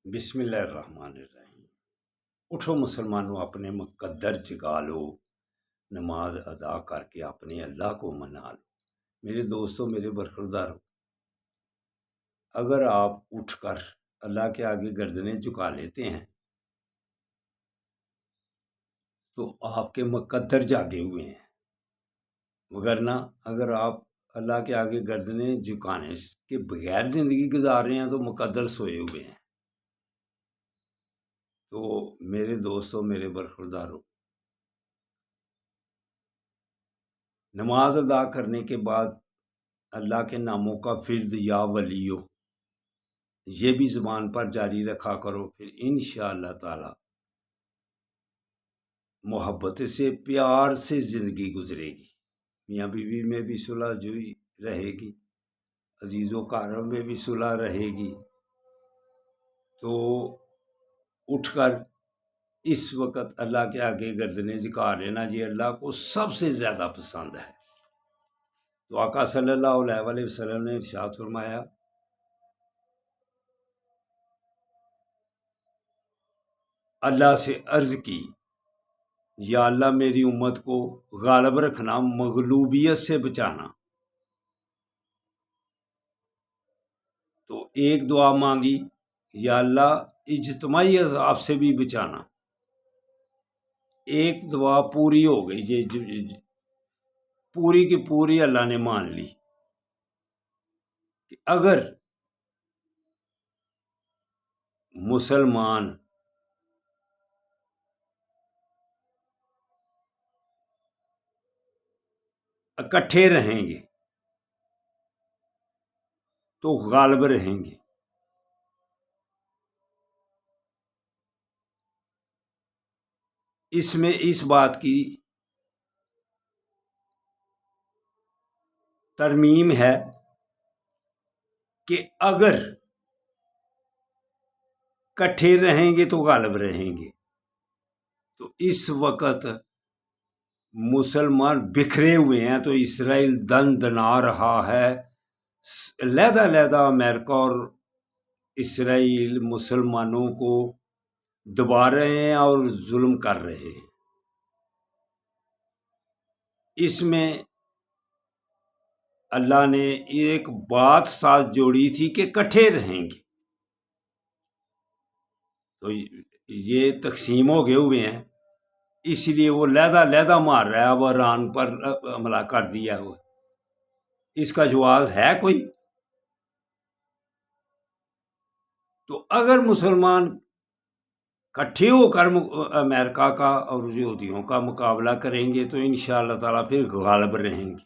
बिस्मिल्लाहिर्रहमानिर्रहीम। उठो मुसलमानों, अपने मुकद्दर जगा लो, नमाज अदा करके अपने अल्लाह को मना लो। मेरे दोस्तों, मेरे बरखुरदारों, अगर आप उठकर अल्लाह के आगे गर्दनें झुका लेते हैं तो आपके मुकद्दर जागे हुए हैं, मगर ना अगर आप अल्लाह के आगे गर्दनें झुकाने के बगैर ज़िंदगी गुजार रहे हैं तो मुकद्दर सोए हुए हैं। तो मेरे दोस्तों, मेरे बरखुरदारों, नमाज अदा करने के बाद अल्लाह के नामों का फिर्द या वलियो ये भी ज़ुबान पर जारी रखा करो। फिर इंशाअल्लाह ताला मोहब्बत से, प्यार से ज़िंदगी गुजरेगी। मियाँ बीवी में भी सुलह जुई रहेगी, अजीज़ों कारों में भी सुलह रहेगी। तो उठकर इस वक्त अल्लाह के आगे गर्दनें झुका लेना जी अल्लाह को सबसे ज़्यादा पसंद है। तो आका सल्लल्लाहु अलैहि वसल्लम ने इरशाद फरमाया, अल्लाह से अर्ज़ की, या अल्लाह मेरी उम्मत को गालिब रखना, मगलूबियत से बचाना। तो एक दुआ मांगी, या अल्लाह इज्तिमाई अज़ाब से भी बचाना। एक दुआ पूरी हो गई, ये पूरी की पूरी अल्लाह ने मान ली कि अगर मुसलमान इकट्ठे रहेंगे तो गालिब रहेंगे। इसमें इस बात की तरमीम है कि अगर इकट्ठे रहेंगे तो गालिब रहेंगे। तो इस वक्त मुसलमान बिखरे हुए हैं, तो इसराइल दन दना रहा है। लहदा अमेरिका और इसराइल मुसलमानों को दबा रहे हैं और जुल्म कर रहे हैं। इसमें अल्लाह ने एक बात साथ जोड़ी थी कि इकट्ठे रहेंगे। तो ये तकसीम हो गए हुए हैं, इसलिए वो लहदा मार रहा है। अब ईरान पर हमला कर दिया हुआ, इसका जवाब है कोई? तो अगर मुसलमान इकट्ठे होकर अमेरिका का और यहूदियों का मुकाबला करेंगे तो इंशाअल्लाह ताला फिर गालिब रहेंगे।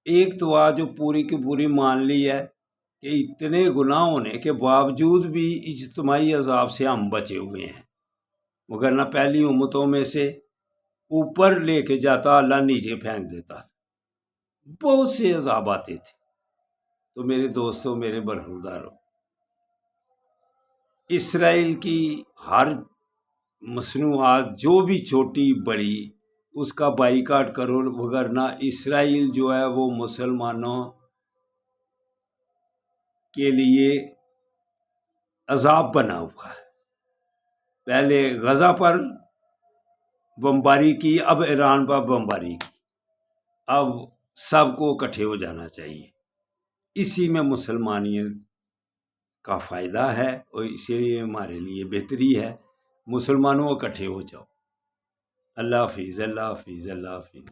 एक दुआ जो पूरी की पूरी मान ली है कि इतने गुनाह होने के बावजूद भी इज्तिमाई अजाब से हम बचे हुए हैं, मगर ना पहली उम्मतों में से ऊपर लेके जाता, अल्लाह नीचे फेंक देता था, बहुत से अजाब आते थे। तो मेरे दोस्तों, मेरे बरखुरदारों, इसराइल की हर मसनूआत जो भी छोटी बड़ी उसका बाइकाट करो, वगरना इसराइल जो है वो मुसलमानों के लिए अजाब बना हुआ है। पहले गजा पर बमबारी की, अब ईरान पर बमबारी की। अब सबको इकट्ठे हो जाना चाहिए, इसी में मुसलमानियत का फ़ायदा है और इसीलिए हमारे लिए बेहतरी है। मुसलमानों इकट्ठे हो जाओ। अल्लाह हाफिज़, अल्लाह हाफिज़, अल्लाह हाफिज़।